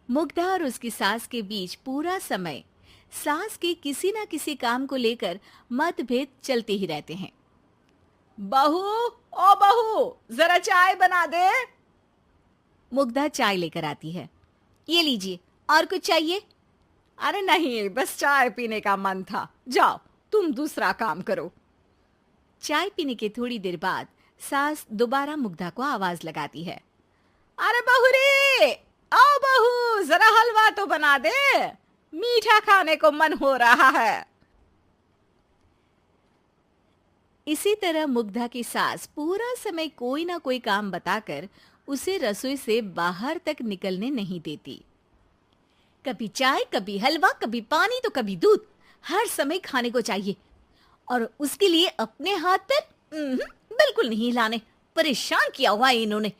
मुग्धा और उसकी सास के बीच पूरा समय सास के किसी न किसी काम को लेकर मतभेद चलते ही रहते हैं। बहू, ओ बहू, जरा चाय बना दे। मुग्धा चाय लेकर आती है। ये लीजिए, और कुछ चाहिए? अरे नहीं, बस चाय पीने का मन था। जाओ, तुम दूसरा काम करो। चाय पीने के थोड़ी देर बाद सास दोबारा मुग्धा को आवाज लगाती है। अरे बहू रे, आओ बहू, जरा हलवा तो बना दे, मीठा खाने को मन हो रहा है। इसी तरह मुग्धा की सास पूरा समय कोई ना कोई काम बताकर उसे रसोई से बाहर तक निकलने नहीं देती। कभी चाय, कभी हलवा, कभी पानी तो कभी दूध, हर समय खाने को चाहिए और उसके लिए अपने हाथ पैर बिल्कुल नहीं हिलाने। परेशान किया हुआ है इन्होंने।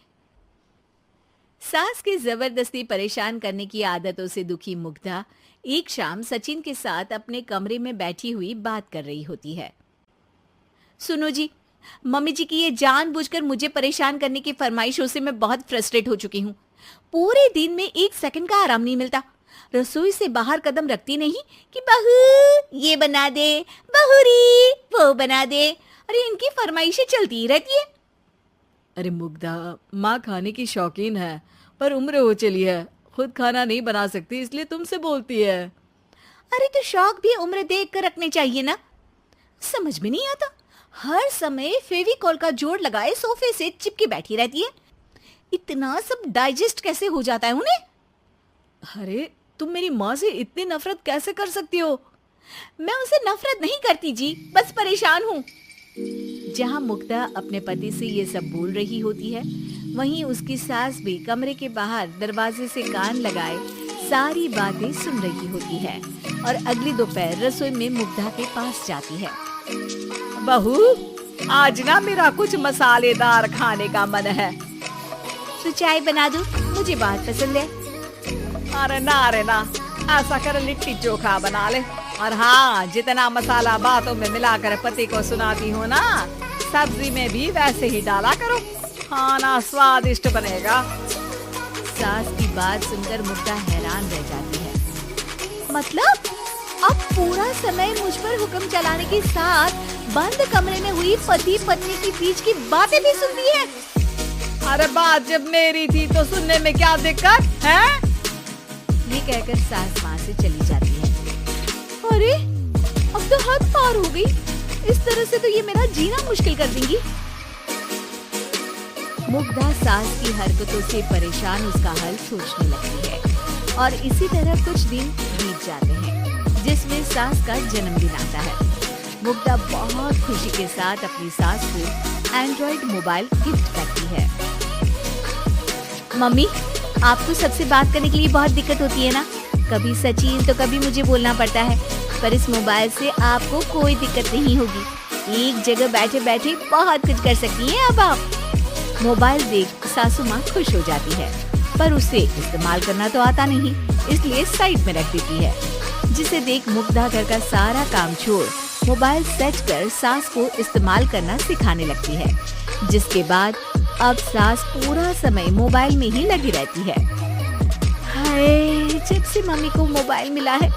सास की जबरदस्ती परेशान करने की आदतों से दुखी मुग्धा एक शाम सचिन के साथ अपने कमरे में बैठी हुई बात कर रही होती है। सुनो जी, मम्मी जी की ये जानबूझकर मुझे परेशान करने की फरमाइशों से मैं बहुत फ्रस्ट्रेट हो चुकी हूँ। पूरे दिन में 1 सेकंड का आराम नहीं मिलता। रसोई से बाहर कदम रखती नहीं कि बहू ये बना दे, बहुरी वो बना दे। अरे इनकी फरमाइशें चलती ही रहती है। अरे मुग्धा, माँ खाने की शौकीन है, पर उम्र हो चली है, खुद खाना नहीं बना सकती, इसलिए तुमसे बोलती है। अरे तो शौक भी उम्र देख कर रखने चाहिए ना। समझ में नहीं आता, हर समय फेविकॉल का जोड़ लगाए सोफे से चिपकी बैठी रहती है। इतना सब डाइजेस्ट कैसे हो जाता है उन्हें? अरे तुम मेरी माँ से इतनी नफरत कैसे कर सकती हो? मैं उनसे नफरत नहीं करती जी, बस परेशान हूँ। जहाँ मुग्धा अपने पति से ये सब बोल रही होती है, वहीं उसकी सास भी कमरे के बाहर दरवाजे से कान लगाए सारी बातें सुन रही होती है और अगली दोपहर रसोई में मुग्धा के पास जाती है। बहू, आज ना मेरा कुछ मसालेदार खाने का मन है। तो चाय बना दो, मुझे बहुत पसंद है। अरे ना, ऐसा कर लिट्टी चोखा बना ले। और हाँ, जितना मसाला बातों में मिलाकर पति को सुनाती हो ना, सब्जी में भी वैसे ही डाला करो, खाना स्वादिष्ट बनेगा। सास की बात सुनकर मुग्धा हैरान रह जाती है। मतलब अब पूरा समय मुझ पर हुक्म चलाने के साथ बंद कमरे में हुई पति पत्नी के बीच की बातें भी सुनती है। अरे बात जब मेरी थी तो सुनने में क्या दिक्कत है? ये कहकर सास वहाँ से चली जाती है। अरे अब तो हद पार हो गई, इस तरह से तो ये मेरा जीना मुश्किल कर देंगी। मुग्धा सास की हरकतों से परेशान उसका हल सोचने लगती है और इसी तरह कुछ दिन बीत जाते हैं, जिसमें सास का जन्मदिन आता है। मुग्धा बहुत खुशी के साथ अपनी सास को एंड्रॉइड मोबाइल गिफ्ट करती है। मम्मी, आपको सबसे बात करने के लिए बहुत दिक्कत होती है ना, कभी सचिन तो कभी मुझे बोलना पड़ता है, पर इस मोबाइल से आपको कोई दिक्कत नहीं होगी। एक जगह बैठे बैठे बहुत कुछ कर सकती हैं अब आप। मोबाइल देख सासू माँ खुश हो जाती है, पर उसे इस्तेमाल करना तो आता नहीं, इसलिए साइड में रख देती है। जिसे देख मुग्धा घर का सारा काम छोड़ मोबाइल सेट कर सास को इस्तेमाल करना सिखाने लगती है, जिसके बाद अब सास पूरा समय मोबाइल में ही लगी रहती है। हाय, जब से मम्मी को मोबाइल मिला है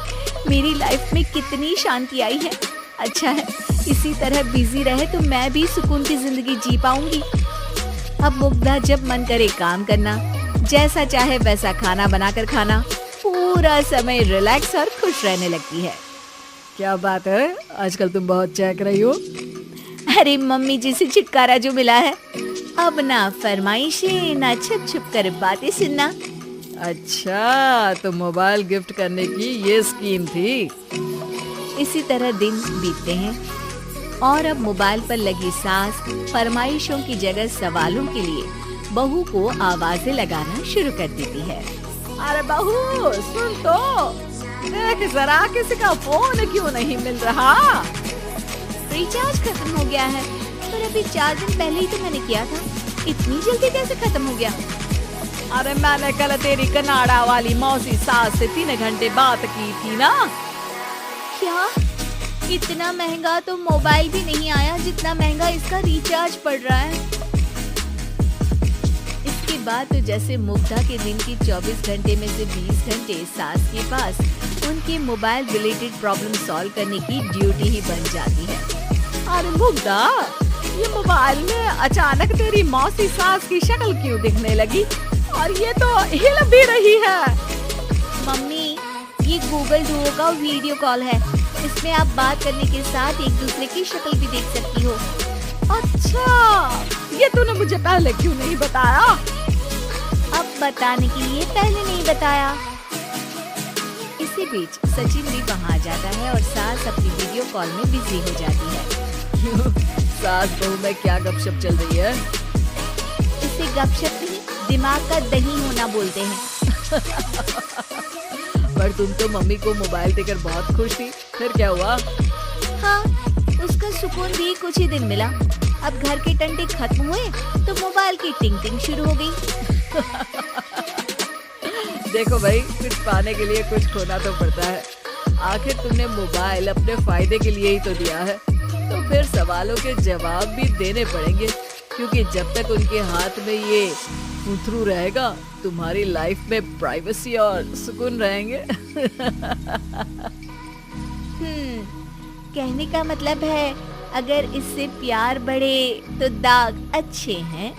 मेरी लाइफ में कितनी शांति आई है। अच्छा है, इसी तरह बिजी रहे तो मैं भी सुकून की जिंदगी जी पाऊंगी। अब मुग्धा जब मन करे काम करना, जैसा चाहे वैसा खाना बनाकर खाना, पूरा समय रिलैक्स और खुश रहने लगती है। क्या बात है, आजकल तुम बहुत चहक रही हो। अरे मम्मी जी से छुटकारा जो मिला है, अब ना फरमाइशें ना छुप छुप कर बातें सुनना। अच्छा, तो मोबाइल गिफ्ट करने की ये स्कीम थी। इसी तरह दिन बीतते हैं और अब मोबाइल पर लगी सास फरमाइशों की जगह सवालों के लिए बहू को आवाजें लगाना शुरू कर देती है। अरे बहू सुन तो, देख जरा किसी का फोन क्यों नहीं मिल रहा? रिचार्ज खत्म हो गया है, पर अभी 4 दिन पहले ही तो मैंने किया था, इतनी जल्दी कैसे खत्म हो गया? अरे मैंने कल तेरी कनाडा वाली मौसी सास से 3 घंटे बात की थी ना। क्या? इतना महंगा तो मोबाइल भी नहीं आया जितना महंगा इसका रिचार्ज पड़ रहा है। इसके बात तो जैसे मुग्धा के दिन की 24 घंटे में से 20 घंटे सास के पास उनके मोबाइल रिलेटेड प्रॉब्लम सॉल्व करने की ड्यूटी ही बन जाती है। अरे मुग्धा, ये मोबाइल में अचानक तेरी मौसी सास की शक्ल क्यों दिखने लगी? और ये तो हिल भी रही है। मम्मी, ये गूगल डुओ का वीडियो कॉल है। इसमें आप बात करने के साथ एक दूसरे की शक्ल भी देख सकती हो। अच्छा, ये तूने मुझे पहले क्यों नहीं बताया? अब बताने के लिए पहले नहीं बताया। इसी बीच सचिन भी वहाँ आ जाता है और सास अपनी वीडियो कॉल में बिजी हो जाती है। सास बहू में क्या गपशप चल रही है? इसे गपशप नहीं, दिमाग का दही होना बोलते हैं। पर तुम तो मम्मी को मोबाइल देकर बहुत खुश थी, फिर क्या हुआ? हाँ, उसका सुकून भी कुछ ही दिन मिला। अब घर के टंटे खत्म हुए तो मोबाइल की टिंग टिंग शुरू हो गई। देखो भाई, कुछ पाने के लिए कुछ खोना तो पड़ता है। आखिर तुमने मोबाइल अपने फायदे के लिए ही तो दिया है, तो फिर सवालों के जवाब भी देने पड़ेंगे, क्योंकि जब तक उनके हाथ में ये थ्रू रहेगा, तुम्हारी लाइफ में प्राइवेसी और सुकून रहेंगे। कहने का मतलब है अगर इससे प्यार बढ़े तो दाग अच्छे हैं।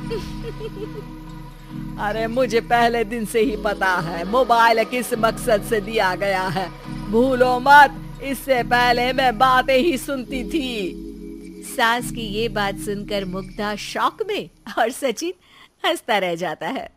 अरे मुझे पहले दिन से ही पता है मोबाइल किस मकसद से दिया गया है। भूलो मत, इससे पहले मैं बातें ही सुनती थी। सास की ये बात सुनकर मुग्धा शॉक में और सचिन हंसता रह जाता है।